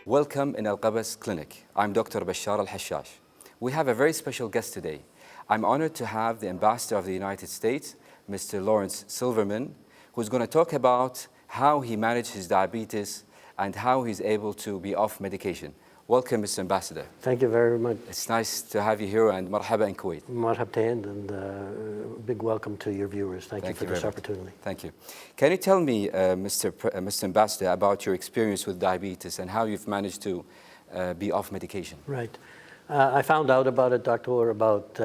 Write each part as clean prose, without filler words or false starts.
Welcome in Al-Qabas Clinic. I'm Dr. Bashar Al-Hashash. We have a very special guest today. I'm honored to have the Ambassador of the United States, Mr. Lawrence Silverman, who's going to talk about how he managed his diabetes and how he's able to be off medication. Welcome, Mr. Ambassador. Thank you very much. It's nice to have you here, and marhaba in Kuwait. Marhabtain, and big welcome to your viewers. Thank you for this opportunity. Thank you. Can you tell me, Mr. Ambassador, about your experience with diabetes and how you've managed to be off medication? Right. I found out about it, Doctor, about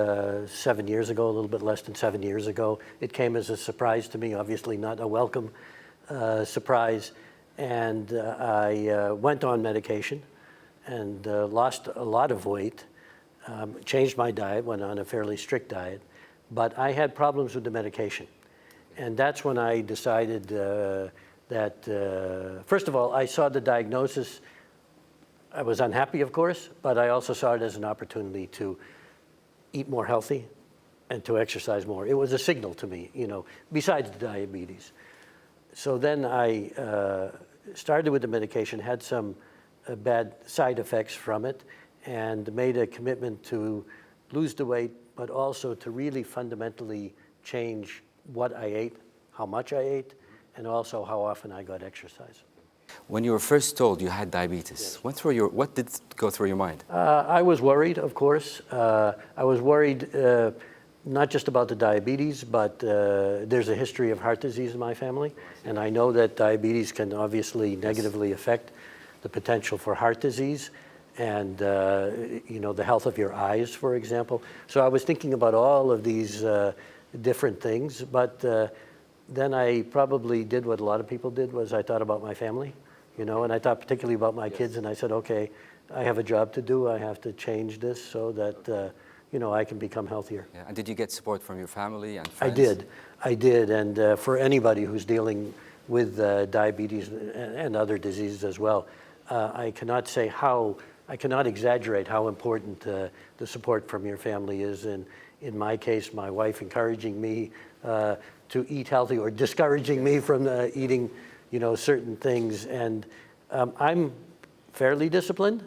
7 years ago, a little bit less than 7 years ago. It came as a surprise to me, obviously not a welcome surprise. And I went on medication and lost a lot of weight, changed my diet, went on a fairly strict diet, but I had problems with the medication. And that's when I decided that, first of all, I saw the diagnosis. I was unhappy, of course, but I also saw it as an opportunity to eat more healthy and to exercise more. It was a signal to me, you know, besides the diabetes. So then I started with the medication, had some bad side effects from it, and made a commitment to lose the weight, but also to really fundamentally change what I ate, how much I ate, and also how often I got exercise. When you were first told you had diabetes, yes. What did go through your mind? I was worried, of course. I was worried not just about the diabetes, but there's a history of heart disease in my family, and I know that diabetes can obviously negatively affect the potential for heart disease and you know, the health of your eyes, for example. So I was thinking about all of these different things, but then I probably did what a lot of people did, was I thought about my family, you know, and I thought particularly about my kids, and I said, okay, I have a job to do. I have to change this so that you know, I can become healthier. Yeah. And did you get support from your family and friends? I did, and for anybody who's dealing with diabetes and other diseases as well, I cannot exaggerate how important the support from your family is. And in my case, my wife encouraging me to eat healthy, or discouraging me from eating, you know, certain things. And I'm fairly disciplined,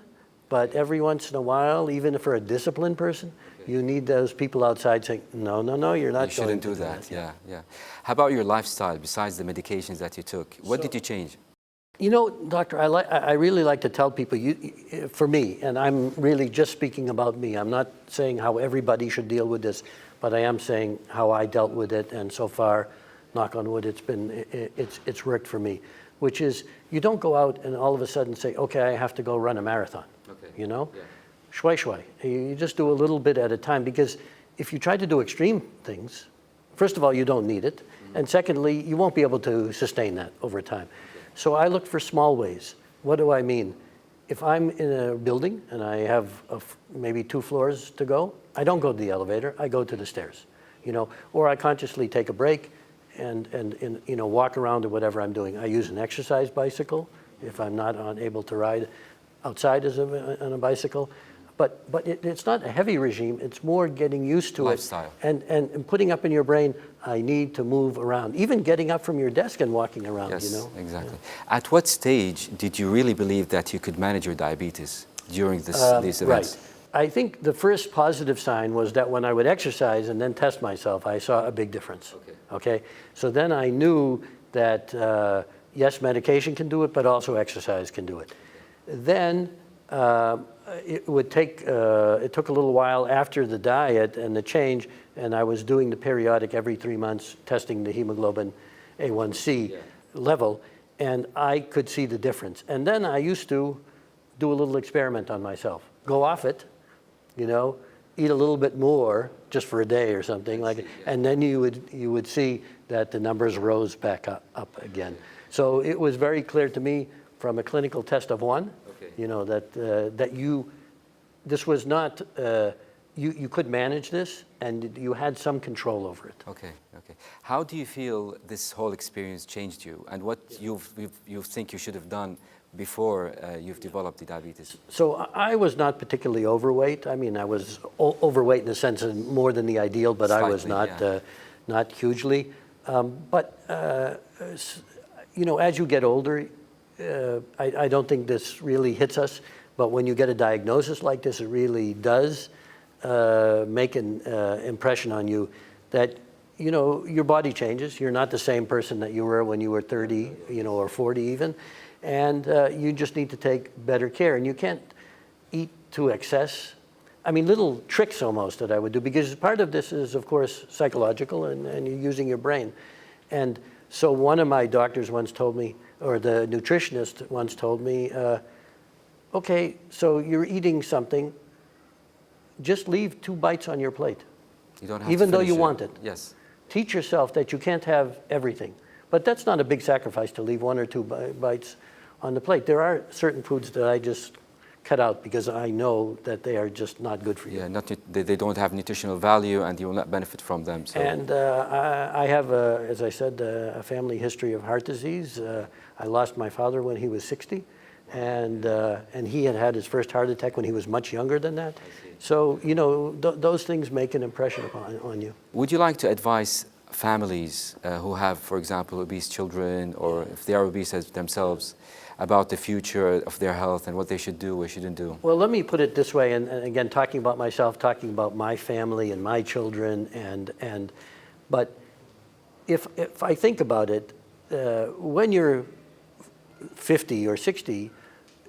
but every once in a while, even for a disciplined person, you need those people outside saying, no, no, no, you're not going to do that. Yeah, yeah. How about your lifestyle, besides the medications that you took? What did you change? You know, Doctor, I really like to tell people, for me, and I'm really just speaking about me, I'm not saying how everybody should deal with this, but I am saying how I dealt with it, and so far, knock on wood, it's worked for me, which is, you don't go out and all of a sudden say, okay, I have to go run a marathon, you know? Yeah. Shway shway. You just do a little bit at a time, because if you try to do extreme things, first of all, you don't need it, and secondly, you won't be able to sustain that over time. So I looked for small ways. What do I mean? If I'm in a building and I have maybe 2 floors to go, I don't go to the elevator, I go to the stairs, you know, or I consciously take a break and you know, walk around or whatever I'm doing. I use an exercise bicycle if I'm not able to ride outside on a bicycle. But it's not a heavy regime, it's more getting used to lifestyle. And putting up in your brain, I need to move around. Even getting up from your desk and walking around, yes, you know? Exactly. Yeah. At what stage did you really believe that you could manage your diabetes during these events? Right. I think the first positive sign was that when I would exercise and then test myself, I saw a big difference. Okay? So then I knew that, yes, medication can do it, but also exercise can do it. Then, it took a little while after the diet and the change, and I was doing the periodic every 3 months, testing the hemoglobin A1C level, and I could see the difference. And then I used to do a little experiment on myself. Go off it, you know, eat a little bit more just for a day or something like it, and then you would see that the numbers rose back up again. So it was very clear to me from a clinical test of 1, you know, that this was not, you could manage this, and you had some control over it. Okay. How do you feel this whole experience changed you, and what you think you should have done before you've developed the diabetes? So I was not particularly overweight. I mean, I was overweight in the sense of more than the ideal, but I was not not hugely. You know, as you get older, I don't think this really hits us. But when you get a diagnosis like this, it really does make an impression on you that, you know, your body changes. You're not the same person that you were when you were 30, you know, or 40 even. And you just need to take better care. And you can't eat to excess. I mean, little tricks almost that I would do, because part of this is, of course, psychological, and you're using your brain. And so one of my doctors once told me, or the nutritionist once told me, okay, so you're eating something, just leave 2 bites on your plate. You don't have even to though you it. want it. Yes. Teach yourself that you can't have everything. But that's not a big sacrifice to leave 1 or 2 bites on the plate. There are certain foods that I just cut out because I know that they are just not good for you. Yeah, they don't have nutritional value, and you will not benefit from them. So. And I have, as I said, a family history of heart disease. I lost my father when he was 60, and he had had his first heart attack when he was much younger than that. So, you know, those things make an impression on you. Would you like to advise families who have, for example, obese children, or if they are obese themselves, about the future of their health and what they should do or shouldn't do? Well, let me put it this way, and again, talking about myself, talking about my family and my children, but if I think about it, when you're 50 or 60,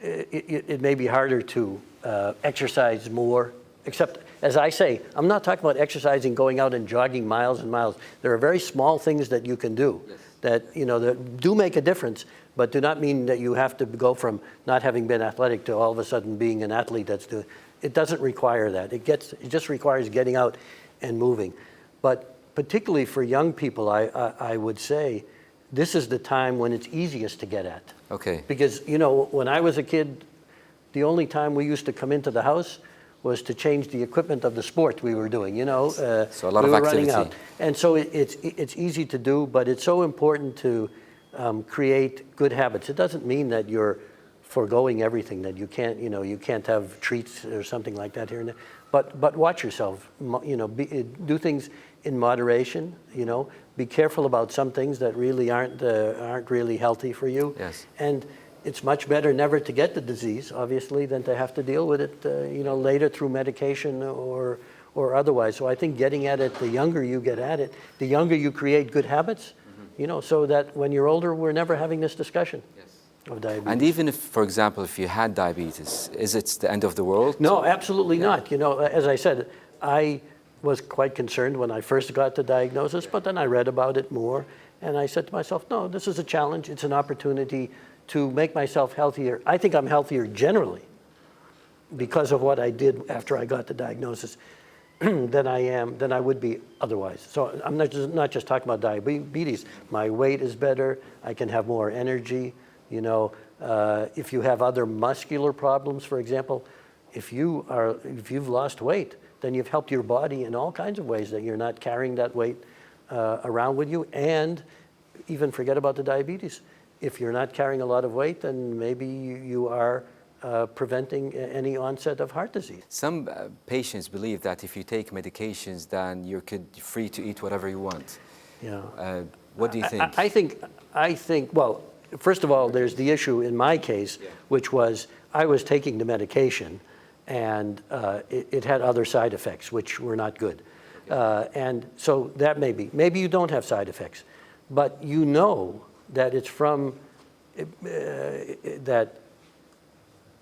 it may be harder to exercise more, except, as I say, I'm not talking about exercising, going out and jogging miles and miles. There are very small things that you can do that, you know, that do make a difference, but do not mean that you have to go from not having been athletic to all of a sudden being an athlete that's doing. It doesn't require that. It just requires getting out and moving. But particularly for young people, I would say this is the time when it's easiest to get at. Okay. Because, you know, when I was a kid, the only time we used to come into the house was to change the equipment of the sport we were doing, you know. So a lot of activity. Running out. And so it's easy to do, but it's so important to create good habits. It doesn't mean that you're foregoing everything, that you can't, you know, you can't have treats or something like that here and there. But watch yourself, you know, do things in moderation, you know. Be careful about some things that really aren't really healthy for you. Yes. And it's much better never to get the disease, obviously, than to have to deal with it, you know, later through medication or otherwise. So I think getting at it, the younger you get at it, the younger you create good habits, you know, so that when you're older, we're never having this discussion of diabetes. And even if, for example, if you had diabetes, is it the end of the world? No, absolutely not. You know, as I said, I was quite concerned when I first got the diagnosis, but then I read about it more, and I said to myself, no, this is a challenge. It's an opportunity to make myself healthier. I think I'm healthier generally because of what I did after I got the diagnosis than I would be otherwise. So I'm not just talking about diabetes. My weight is better. I can have more energy. You know, if you have other muscular problems, for example, if you've lost weight, then you've helped your body in all kinds of ways, that you're not carrying that weight around with you. And even forget about the diabetes. If you're not carrying a lot of weight, then maybe you are preventing any onset of heart disease. Some patients believe that if you take medications, then you're free to eat whatever you want. Yeah. What do you think? I think, well, first of all, there's the issue in my case, which was I was taking the medication, and it had other side effects, which were not good. And so that maybe you don't have side effects, but you know that it's from that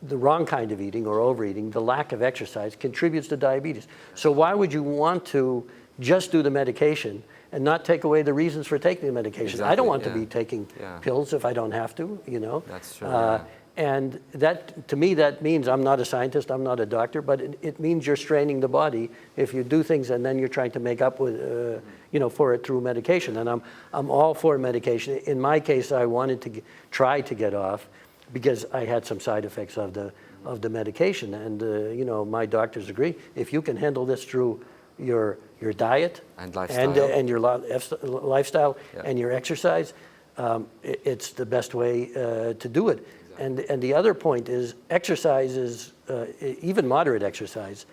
the wrong kind of eating or overeating, the lack of exercise, contributes to diabetes. So why would you want to just do the medication and not take away the reasons for taking the medication? Exactly, I don't want to be taking pills if I don't have to, you know. That's true. And that, to me, that means, I'm not a scientist, I'm not a doctor, but it means you're straining the body if you do things and then you're trying to make up with, you know, for it through medication. And I'm all for medication. In my case, I wanted to try to get off because I had some side effects of the medication. And you know, my doctors agree. If you can handle this through your diet and lifestyle and your lifestyle and your exercise, it's the best way to do it. And the other point is exercise is, even moderate exercise,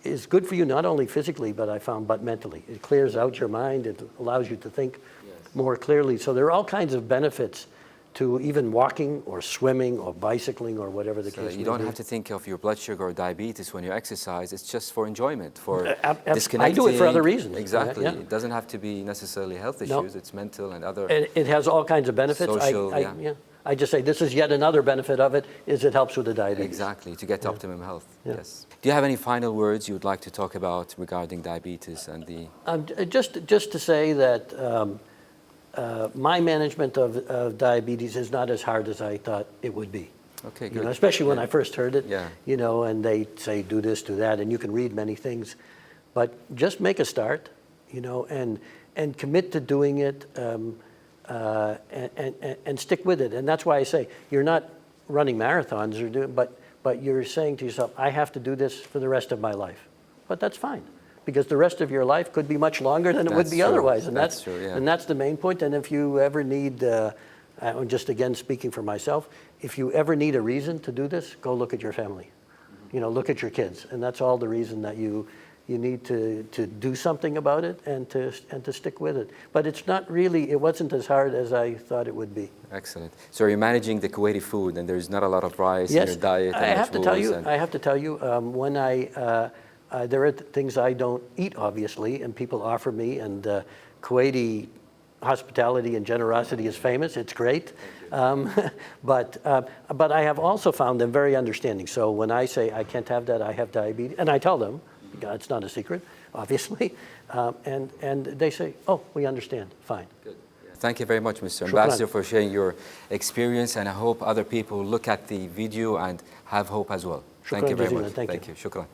is good for you not only physically, but mentally. It clears out your mind. It allows you to think more clearly. So there are all kinds of benefits to even walking or swimming or bicycling or whatever the case may be. You don't have to think of your blood sugar or diabetes when you exercise. It's just for enjoyment, for disconnecting. I do it for other reasons. Exactly. Yeah. It doesn't have to be necessarily health issues. No. It's mental and other. It has all kinds of benefits. Social, I just say this is yet another benefit of it, is it helps with the diabetes. Exactly, to get optimum health. Yes. Do you have any final words you would like to talk about regarding diabetes and the... Just to say that my management of diabetes is not as hard as I thought it would be. Okay, good. You know, especially when I first heard it, Yeah. you know, and they say do this, do that, and you can read many things. But just make a start, you know, and commit to doing it and stick with it. And that's why I say you're not running marathons, but you're saying to yourself, I have to do this for the rest of my life. But that's fine, because the rest of your life could be much longer than it would be otherwise. And that's true, yeah. And that's the main point. And if you ever need, just again speaking for myself, if you ever need a reason to do this, go look at your family. You know, look at your kids. And that's all the reason that you need to do something about it and to stick with it. But it's not really, it wasn't as hard as I thought it would be. Excellent. So you're managing the Kuwaiti food, and there's not a lot of rice in your diet. I have to tell you, when there are things I don't eat, obviously, and people offer me, and Kuwaiti hospitality and generosity is famous. It's great. But I have also found them very understanding. So when I say I can't have that, I have diabetes, and I tell them, it's not a secret, obviously, and they say, oh, we understand, fine. Good. Thank you very much, Mr. Ambassador, for sharing your experience, and I hope other people look at the video and have hope as well. Thank you very much. Thank you. Shukran.